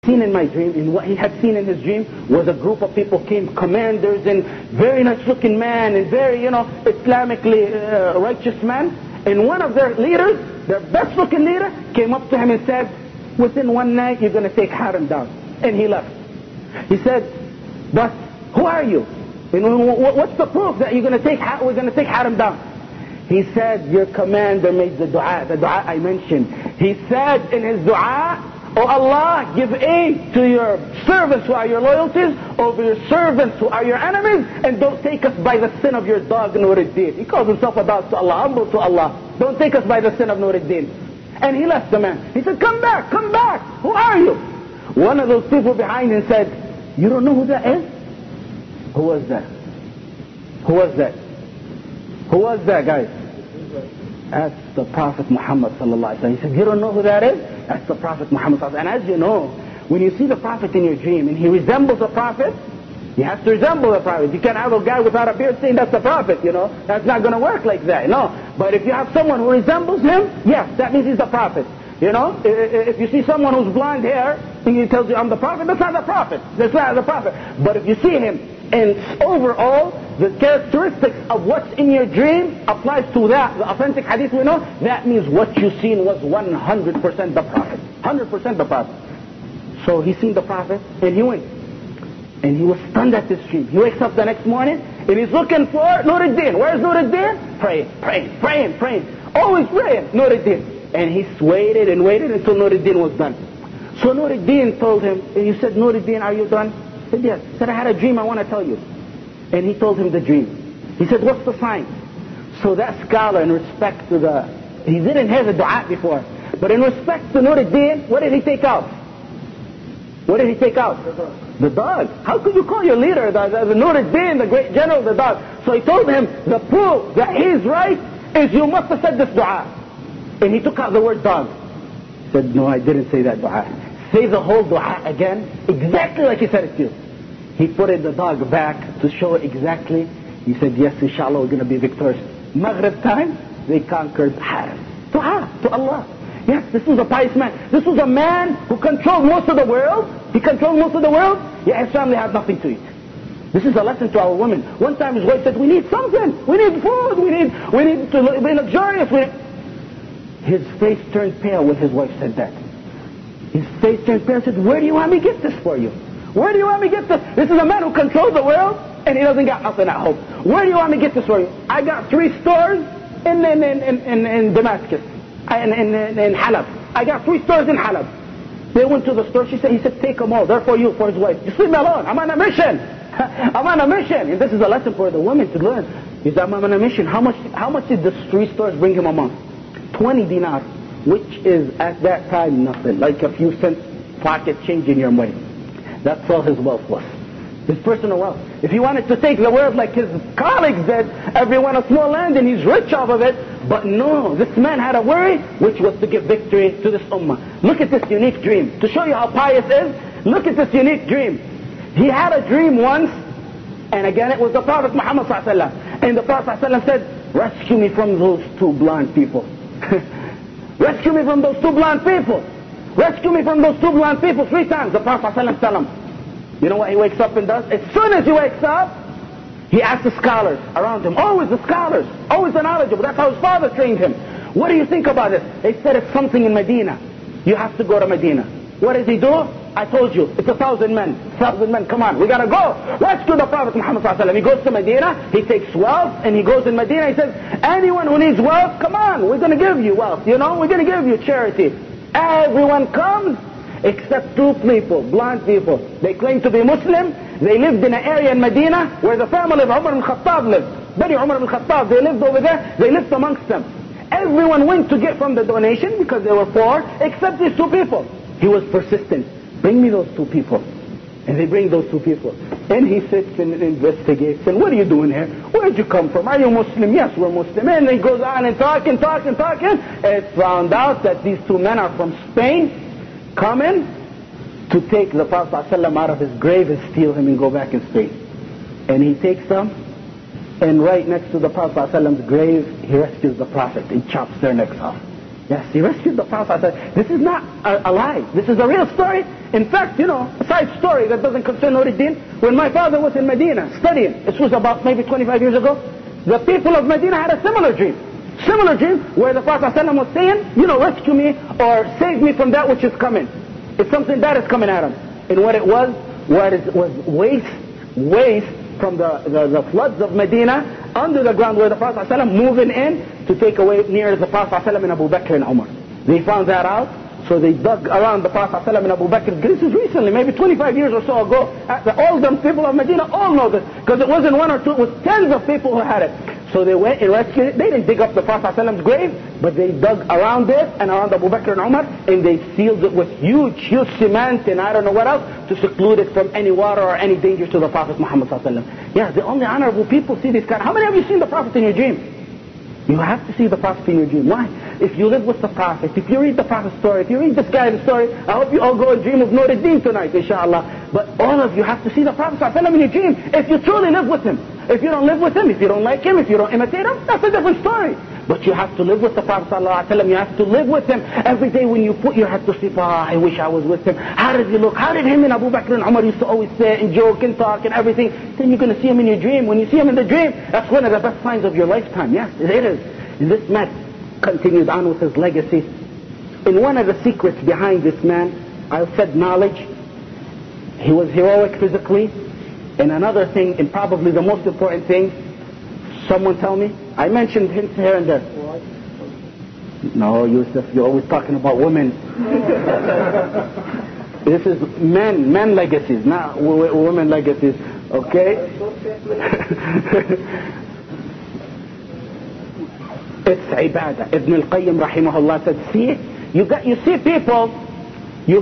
seen in my dream, and what he had seen in his dream was a group of people came, commanders and very nice looking man and very, Islamically righteous man. And one of their leaders, their best looking leader, came up to him and said, within one night you're going to take Haram down. And he left. He said, but who are you? What's the proof that we're going to take Haram down? He said, your commander made the dua I mentioned. He said in his dua, oh Allah, give aid to your servants who are your loyalties over your servants who are your enemies, and don't take us by the sin of your dog Nuriddeen. He calls himself a dog to Allah, humble to Allah. Don't take us by the sin of Nuriddeen. And he left the man. He said, come back, who are you? One of those people behind him said, you don't know who that is? Who was that? Who was that? Who was that, guys? That's the Prophet Muhammad sallallahu alaihi wasallam. He said, you don't know who that is? That's the Prophet Muhammad sallallahu alaihi wasallam. And as you know, when you see the Prophet in your dream and he resembles a Prophet, you have to resemble the Prophet. You can't have a guy without a beard saying that's the Prophet, That's not going to work like that, no. But if you have someone who resembles him, yes, that means he's the Prophet. If you see someone who's blonde hair and he tells you I'm the Prophet, that's not the Prophet. That's not the Prophet. But if you see him, and overall, the characteristics of what's in your dream applies to that. The authentic hadith we know, that means what you seen was 100% the Prophet. 100% the Prophet. So he seen the Prophet and he went. And he was stunned at this dream. He wakes up the next morning and he's looking for Nuriddeen. Where's Nuriddeen? Praying. Always praying, Nuriddeen. And he waited and waited until Nuriddeen was done. So Nuriddeen told him, and he said, Nuriddeen, are you done? He said, yes. He said, I had a dream I want to tell you. And he told him the dream. He said, what's the sign? So that scholar, in respect to he didn't have the dua before, but in respect to Nuriddeen, what did he take out? What did he take out? The dog. How could you call your leader, the Nuriddeen, the great general, the dog? So he told him, the proof that he's right is you must have said this dua. And he took out the word dog. He said, no, I didn't say that dua. Say the whole dua again, exactly like he said it to you. He put the dog back to show it exactly. He said, yes, inshallah, we're going to be victorious. Maghrib time, they conquered Haram. Dua to Allah. Yes, this was a pious man. This was a man who controlled most of the world. He controlled most of the world, yet his family had nothing to eat. This is a lesson to our women. One time his wife said, we need something. We need food. We need to be luxurious. His face turned pale when his wife said that. His face turned pale and said, where do you want me to get this for you? Where do you want me to get this? This is a man who controls the world and he doesn't got nothing at home. Where do you want me to get this for you? I got 3 stores in Damascus, in Halab. I got 3 stores in Halab. They went to the store. He said, take them all. They're for you, for his wife. Just leave me alone. I'm on a mission. I'm on a mission. And this is a lesson for the women to learn. He said, I'm on a mission. How much did the 3 stores bring him a month? 20 dinars, which is at that time nothing. Like a few cents pocket change in your money. That's all his wealth was. His personal wealth. If he wanted to take the world like his colleagues did, everyone a small land and he's rich off of it. But no, this man had a worry, which was to give victory to this ummah. Look at this unique dream. To show you how pious is, look at this unique dream. He had a dream once, and again it was the Prophet Muhammad ﷺ. And the Prophet ﷺ said, rescue me from those 2 blind people. Rescue me from those 2 blind people. Rescue me from those 2 blind people 3 times. The Prophet ﷺ tell him. You know what he wakes up and does? As soon as he wakes up, he asks the scholars around him. Always the scholars. Always the knowledgeable. That's how his father trained him. What do you think about this? They said it's something in Medina. You have to go to Medina. What does he do? I told you, it's 1,000 men. 1,000 men, come on, we gotta go. Rescue the Prophet Muhammad ﷺ. He goes to Medina, he takes wealth, and he goes in Medina, he says, anyone who needs wealth, come on, we're gonna give you wealth, we're gonna give you charity. Everyone comes, except 2 people, blind people. They claim to be Muslim. They lived in an area in Medina where the family of Umar al-Khattab lived. Bani Umar al-Khattab, they lived over there, they lived amongst them. Everyone went to get from the donation because they were poor, except these 2 people. He was persistent. Bring me those 2 people. And they bring those 2 people. And he sits and investigates. And what are you doing here? Where'd you come from? Are you Muslim? Yes, we're Muslim. And he goes on and talking. It's found out that these 2 men are from Spain, coming to take the Prophet ﷺ out of his grave and steal him and go back in Spain. And he takes them, and right next to the Prophet ﷺ's grave, he rescues the Prophet and chops their necks off. Yes, he rescued the Prophet. This is not a lie. This is a real story. In fact, a side story that doesn't concern Nuriddeen. When my father was in Medina studying, this was about maybe 25 years ago, the people of Medina had a similar dream. Similar dream where the Prophet ﷺ was saying, rescue me or save me from that which is coming. It's something that is coming at him. And what it was waste from the floods of Medina under the ground where the Prophet ﷺ moving in to take away near the Prophet ﷺ and Abu Bakr and Umar. They found that out, so they dug around the Prophet ﷺ and Abu Bakr. This is recently, maybe 25 years or so ago. All the people of Medina all know this, because it wasn't one or two, it was tens of people who had it. So they went and rescued it. They didn't dig up the Prophet ﷺ's grave, but they dug around it and around Abu Bakr and Umar, and they sealed it with huge cement and I don't know what else to seclude it from any water or any danger to the Prophet Muhammad ﷺ. Yeah, the only honorable people see this kind. How many of you seen the Prophet in your dream? You have to see the Prophet in your dream. Why? If you live with the Prophet, if you read the Prophet's story, if you read this guy's story, I hope you all go and dream of Nuriddeen tonight, inshallah. But all of you have to see the Prophet ﷺ in your dream if you truly live with him. If you don't live with him, if you don't like him, if you don't imitate him, that's a different story. But you have to live with the Prophet ﷺ. You have to live with him. Every day when you put your head to sleep, I wish I was with him. How did he look? How did him and Abu Bakr and Umar used to always sit and joke and talk and everything? Then you're going to see him in your dream. When you see him in the dream, that's one of the best signs of your lifetime. Yes, it is. This man continued on with his legacy. And one of the secrets behind this man, I said knowledge. He was heroic physically. And another thing, and probably the most important thing, someone tell me? I mentioned hints here and there. No, Yusuf, you're always talking about women. This is men legacies, not women legacies. Okay? It's ibadah. Ibn al-Qayyim rahimahullah said, you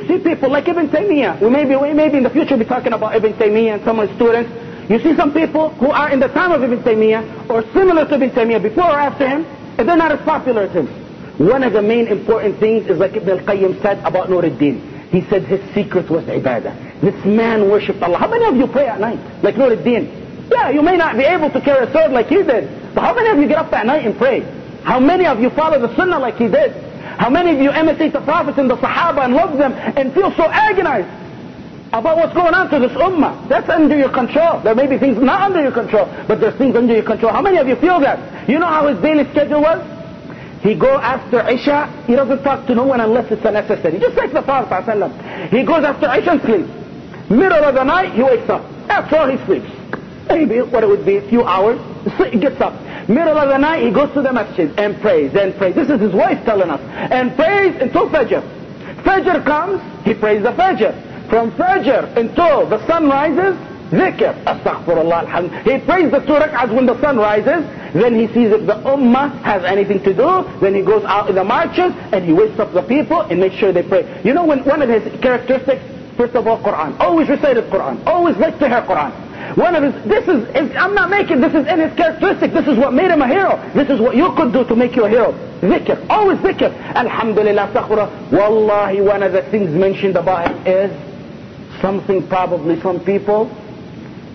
see people like Ibn Taymiyyah. We may be in the future be talking about Ibn Taymiyyah and some of his students. You see some people who are in the time of Ibn Taymiyyah or similar to Ibn Taymiyyah before or after him, and they're not as popular as him. One of the main important things is like Ibn al-Qayyim said about Nuriddeen. He said his secret was ibadah. This man worshipped Allah. How many of you pray at night like Nuriddeen? Yeah, you may not be able to carry a sword like he did, but how many of you get up at night and pray? How many of you follow the sunnah like he did? How many of you imitate the Prophet and the Sahaba and love them and feel so agonized about what's going on to this ummah? That's under your control. There may be things not under your control, but there's things under your control. How many of you feel that? You know how his daily schedule was? He go after Isha, he doesn't talk to no one unless it's a necessity. Just like the Prophet ﷺ. He goes after Isha and sleeps. Middle of the night, he wakes up. That's all he sleeps. Maybe what it would be, a few hours. He gets up. Middle of the night, he goes to the masjid and prays. This is his wife telling us. And prays until Fajr. Fajr comes, he prays the Fajr. From Fajr until the sun rises, dhikr, astaghfirullah, alhamdulillah. He prays the 2 rak'ahs when the sun rises. Then he sees if the ummah has anything to do. Then he goes out in the marches and he wakes up the people and makes sure they pray. You know one of his characteristics? First of all, Quran. Always recited Quran. Always liked to hear Quran. I'm not making, this is in his characteristic. This is what made him a hero. This is what you could do to make you a hero. Zikr, always zikr. Alhamdulillah, astaghfirullah. Wallahi, one of the things mentioned about him is something probably some people,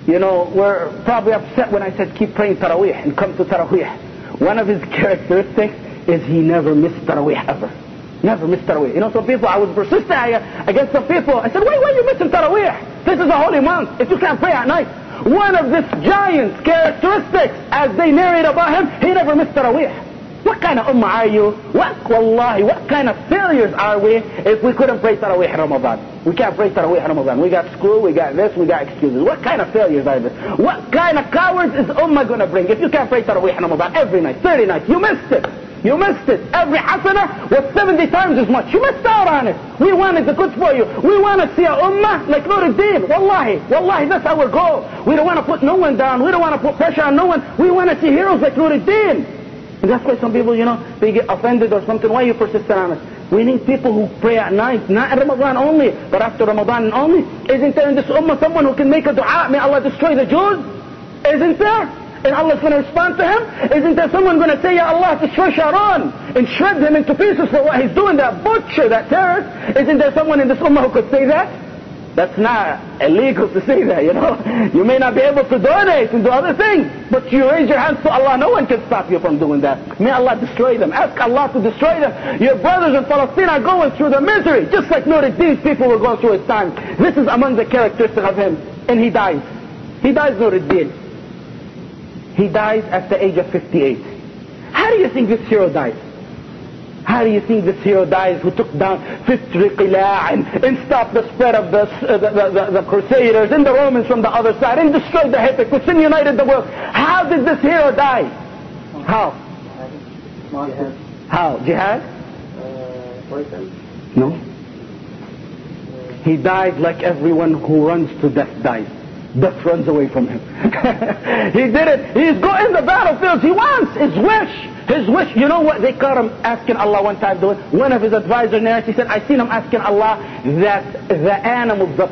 were probably upset when I said keep praying Taraweeh and come to Taraweeh. One of his characteristics is he never missed Taraweeh ever. Never missed Taraweeh. Some people, I was persistent against some people. I said, why are you missing Taraweeh? This is a holy month. If you can't pray at night. One of this giant's characteristics, as they narrate about him, he never missed Taraweeh. What kind of ummah are you? Wallahi, what kind of failures are we if we couldn't pray Taraweeh in Ramadan? We can't pray Taraweeh in Ramadan. We got school, we got this, we got excuses. What kind of failures are this? What kind of cowards is ummah going to bring if you can't pray Taraweeh in Ramadan every night, 30 nights? You missed it. You missed it. Every hasanah was 70 times as much. You missed out on it. We wanted the good for you. We want to see a ummah like Nuriddeen. Wallahi, that's our goal. We don't want to put no one down. We don't want to put pressure on no one. We want to see heroes like Nuriddeen. And that's why some people, they get offended or something. Why are you persistent on it? We need people who pray at night, not in Ramadan only, but after Ramadan only. Isn't there in this ummah someone who can make a dua, may Allah destroy the Jews? Isn't there? And Allah's going to respond to him? Isn't there someone going to say, Ya Allah, destroy Sharon and shred him into pieces for what he's doing, that butcher, that terrorist? Isn't there someone in this ummah who could say that? That's not illegal to say that, you know. You may not be able to donate and do other things, but you raise your hands to Allah, no one can stop you from doing that. May Allah destroy them. Ask Allah to destroy them. Your brothers in Palestine are going through the misery, just like Nuriddeen's people were going through his time. This is among the characteristics of him. And he dies. He dies, Nuriddeen. He dies at the age of 58. How do you think this hero dies? How do you think this hero dies who took down 50 qila' and stopped the spread of the Crusaders and the Romans from the other side and destroyed the hypocrites and united the world? How did this hero die? How? How? Jihad? No. He died like everyone who runs to death dies. Death runs away from him. He did it. He's going in the battlefield. He wants his wish. His wish. You know what? They caught him asking Allah one time. One of his advisors narrates, he said, I seen him asking Allah that the animals, the